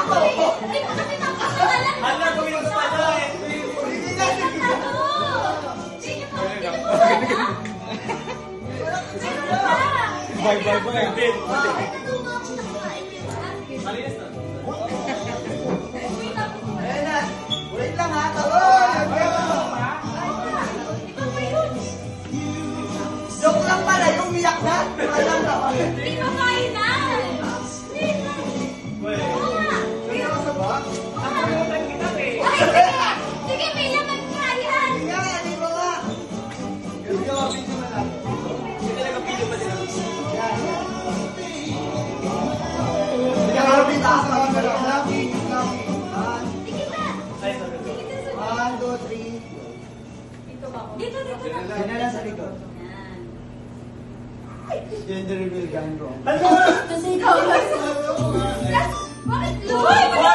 Hindi mo kasi magkakalan. Hala, gawin ang pala eh. Hindi niyo po. Bye. Wait lang ha, joke lang pala, yung umiyak na. Hindi pa final. Sige, may laman ka yan. Di ba nga? Video na lang. Harapin taas na lang. Lucky. Sige ba? One, two, three. Dito ba? Dito. Yan na lang sa likod. Gender reveal gun ko. Kasi ikaw. Bakit? Uy!